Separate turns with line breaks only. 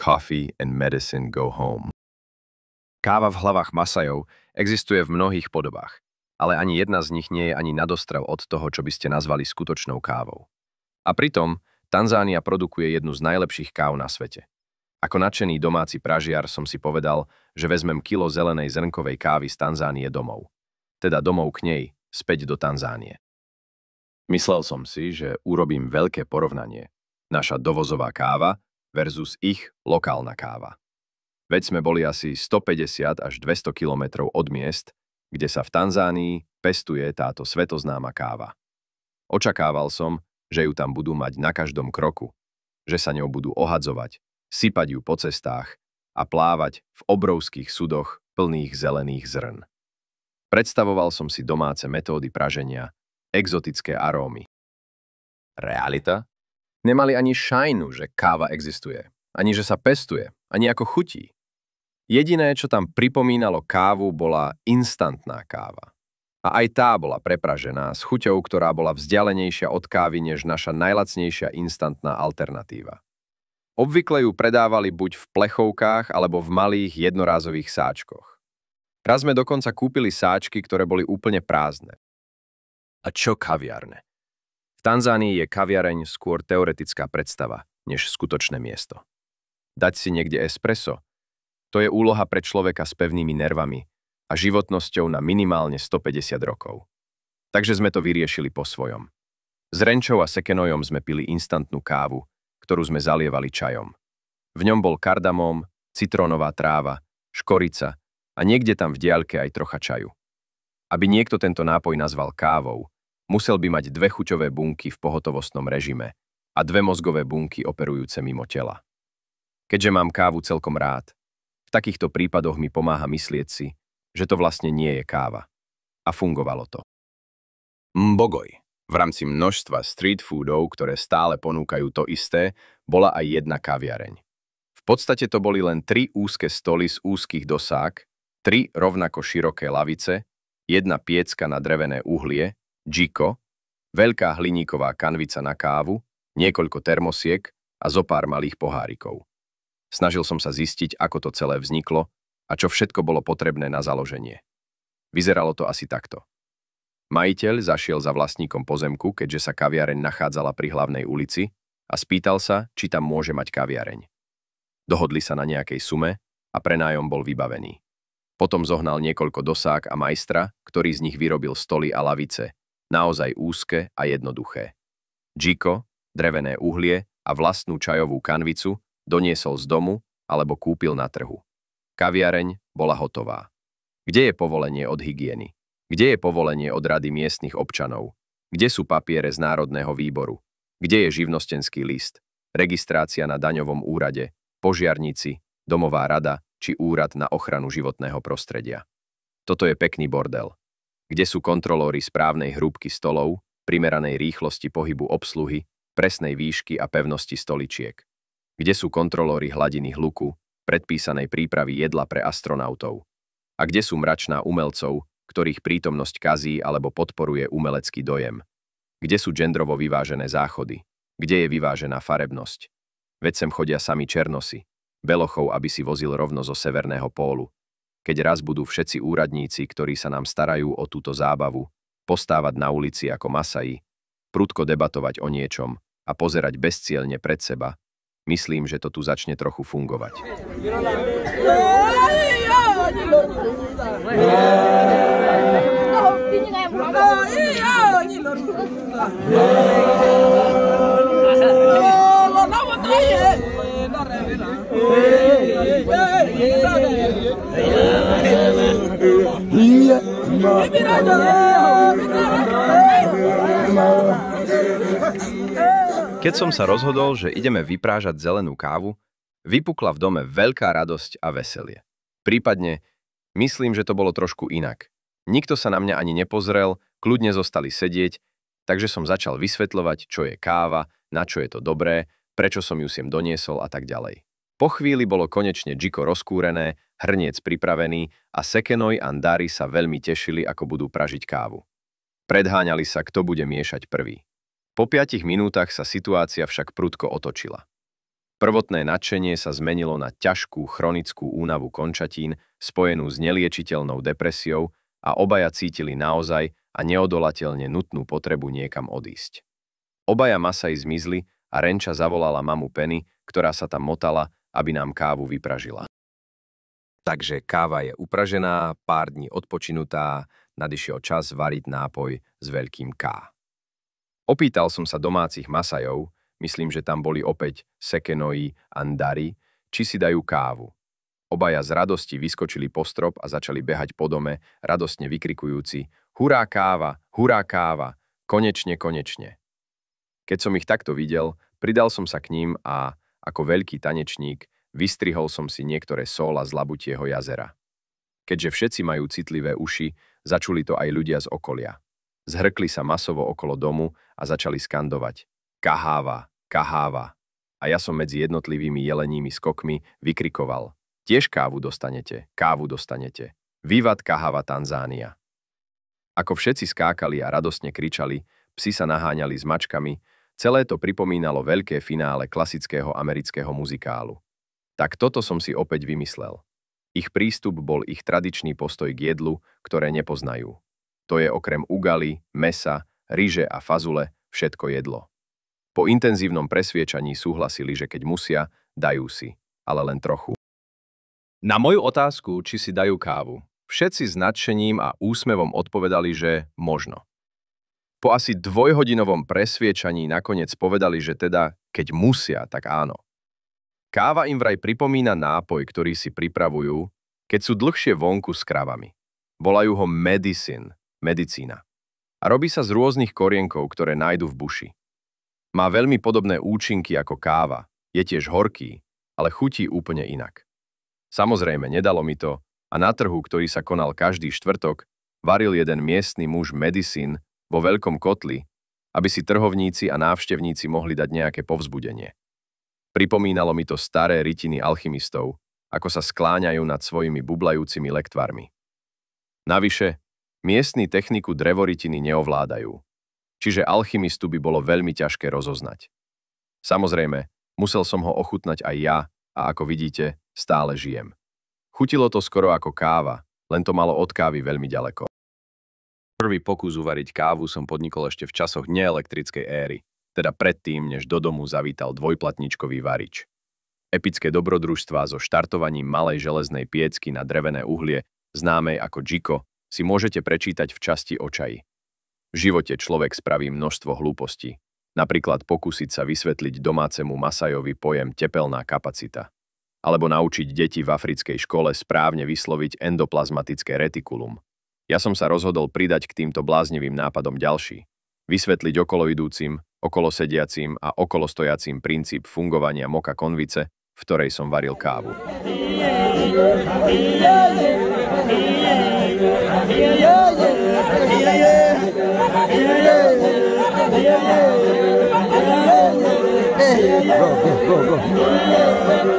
coffee and medicine go home.
Káva v hlavách Masajov existuje v mnohých podobách, ale ani jedna z nich nie je ani nadostrel od toho, čo by ste nazvali skutočnou kávou. A pritom Tanzánia produkuje jednu z najlepších káv na svete. Ako nadšený domáci pražiar som si povedal, že vezmem kilo zelenej zrnkovej kávy z Tanzánie domov. Teda domov k nej, späť do Tanzánie. Myslel som si, že urobím veľké porovnanie. Naša dovozová káva versus ich lokálna káva. Veď sme boli asi 150 až 200 kilometrov od miest, kde sa v Tanzánii pestuje táto svetoznáma káva. Očakával som, že ju tam budú mať na každom kroku, že sa ňou budú ohadzovať, sypať ju po cestách a plávať v obrovských sudoch plných zelených zrn. Predstavoval som si domáce metódy praženia, exotické arómy. Realita? Nemali ani šajnu, že káva existuje, ani že sa pestuje, ani ako chutí. Jediné, čo tam pripomínalo kávu, bola instantná káva. A aj tá bola prepražená s chuťou, ktorá bola vzdialenejšia od kávy než naša najlacnejšia instantná alternatíva. Obvykle ju predávali buď v plechovkách alebo v malých jednorázových sáčkoch. Raz sme dokonca kúpili sáčky, ktoré boli úplne prázdne. A čo kaviarne? V Tanzánii je kaviareň skôr teoretická predstava, než skutočné miesto. Dať si niekde espresso? To je úloha pre človeka s pevnými nervami a životnosťou na minimálne 150 rokov. Takže sme to vyriešili po svojom. S renčou a sekenojom sme pili instantnú kávu, ktorú sme zalievali čajom. V ňom bol kardamóm, citrónová tráva, škorica a niekde tam v diaľke aj trocha čaju. Aby niekto tento nápoj nazval kávou, musel by mať 2 chuťové bunky v pohotovostnom režime a 2 mozgové bunky operujúce mimo tela. Keďže mám kávu celkom rád, v takýchto prípadoch mi pomáha myslieť si, že to vlastne nie je káva. A fungovalo to. Mbogoj. V rámci množstva street foodov, ktoré stále ponúkajú to isté, bola aj jedna kaviareň. V podstate to boli len 3 úzke stoly z úzkých dosák, 3 rovnako široké lavice, 1 piecka na drevené uhlie, džiko, veľká hliníková kanvica na kávu, niekoľko termosiek a zopár malých pohárikov. Snažil som sa zistiť, ako to celé vzniklo a čo všetko bolo potrebné na založenie. Vyzeralo to asi takto. Majiteľ zašiel za vlastníkom pozemku, keďže sa kaviareň nachádzala pri hlavnej ulici a spýtal sa, či tam môže mať kaviareň. Dohodli sa na nejakej sume a prenájom bol vybavený. Potom zohnal niekoľko dosák a majstra, ktorý z nich vyrobil stoly a lavice, naozaj úzke a jednoduché. Džiko, drevené uhlie a vlastnú čajovú kanvicu doniesol z domu alebo kúpil na trhu. Kaviareň bola hotová. Kde je povolenie od hygieny? Kde je povolenie od rady miestnych občanov? Kde sú papiere z Národného výboru? Kde je živnostenský list? Registrácia na daňovom úrade, požiarnici, domová rada či úrad na ochranu životného prostredia? Toto je pekný bordel. Kde sú kontrolóri správnej hrúbky stolov, primeranej rýchlosti pohybu obsluhy, presnej výšky a pevnosti stoličiek? Kde sú kontrolóri hladiny hluku, predpísanej prípravy jedla pre astronautov? A kde sú mračná umelcov, ktorých prítomnosť kazí alebo podporuje umelecký dojem? Kde sú gendrovo vyvážené záchody? Kde je vyvážená farebnosť? Veď sem chodia sami černosy, belochov, aby si vozil rovno zo severného pólu. Keď raz budú všetci úradníci, ktorí sa nám starajú o túto zábavu, postávať na ulici ako Masaji, prudko debatovať o niečom a pozerať bezcielne pred seba, myslím, že to tu začne trochu fungovať. Keď som sa rozhodol, že ideme vyprážať zelenú kávu, vypukla v dome veľká radosť a veselie. Prípadne, myslím, že to bolo trošku inak. Nikto sa na mňa ani nepozrel, kľudne zostali sedieť, takže som začal vysvetľovať, čo je káva, na čo je to dobré, prečo som ju sem doniesol a tak ďalej. Po chvíli bolo konečne džiko rozkúrené, hrniec pripravený a Sekenoj a Ndari sa veľmi tešili, ako budú pražiť kávu. Predháňali sa, kto bude miešať prvý. Po 5 minútach sa situácia však prudko otočila. Prvotné nadšenie sa zmenilo na ťažkú chronickú únavu končatín spojenú s neliečiteľnou depresiou a obaja cítili naozaj a neodolateľne nutnú potrebu niekam odísť. Obaja Masai zmizli a Renča zavolala mamu Penny, ktorá sa tam motala, aby nám kávu vypražila. Takže káva je upražená, pár dní odpočinutá, nadišiel čas variť nápoj s veľkým K. Opýtal som sa domácich Masajov, myslím, že tam boli opäť Sekenoi a Ndari, či si dajú kávu. Obaja z radosti vyskočili po strop a začali behať po dome, radostne vykrikujúci hurá káva, konečne, konečne. Keď som ich takto videl, pridal som sa k ním a, ako veľký tanečník, vystrihol som si niektoré sóla z Labutieho jazera. Keďže všetci majú citlivé uši, začuli to aj ľudia z okolia. Zhrkli sa masovo okolo domu a začali skandovať kaháva, kaháva. A ja som medzi jednotlivými jeleními skokmi vykrikoval tiež kávu dostanete. Vivat Kahava Tanzánia. Ako všetci skákali a radostne kričali, psi sa naháňali s mačkami, celé to pripomínalo veľké finále klasického amerického muzikálu. Tak toto som si opäť vymyslel. Ich prístup bol ich tradičný postoj k jedlu, ktoré nepoznajú. To je okrem ugali, mesa, ryže a fazule všetko jedlo. Po intenzívnom presviečaní súhlasili, že keď musia, dajú si, ale len trochu. Na moju otázku, či si dajú kávu, všetci s nadšením a úsmevom odpovedali, že možno. Po asi dvojhodinovom presviečaní nakoniec povedali, že teda, keď musia, tak áno. Káva im vraj pripomína nápoj, ktorý si pripravujú, keď sú dlhšie vonku s kravami. Volajú ho medicína. A robí sa z rôznych korienkov, ktoré nájdu v buši. Má veľmi podobné účinky ako káva, je tiež horký, ale chutí úplne inak. Samozrejme, nedalo mi to a na trhu, ktorý sa konal každý štvrtok, varil jeden miestny muž medicín vo veľkom kotli, aby si trhovníci a návštevníci mohli dať nejaké povzbudenie. Pripomínalo mi to staré rytiny alchymistov, ako sa skláňajú nad svojimi bublajúcimi lektvarmi. Navyše, miestni techniku drevorytiny neovládajú, čiže alchymistu by bolo veľmi ťažké rozoznať. Samozrejme, musel som ho ochutnať aj ja a ako vidíte, stále žijem. Chutilo to skoro ako káva, len to malo od kávy veľmi ďaleko. Prvý pokus uvariť kávu som podnikol ešte v časoch neelektrickej éry, teda predtým, než do domu zavítal dvojplatničkový varič. Epické dobrodružstvá so štartovaním malej železnej piecky na drevené uhlie, známej ako džiko, si môžete prečítať v časti o čaji. V živote človek spraví množstvo hlúpostí, napríklad pokúsiť sa vysvetliť domácemu Masajovi pojem tepelná kapacita, alebo naučiť deti v africkej škole správne vysloviť endoplazmatické retikulum. Ja som sa rozhodol pridať k týmto bláznivým nápadom ďalší. Vysvetliť okoloidúcim, okolosediacim a okolostojacím princíp fungovania moka konvice, v ktorej som varil kávu.
Go.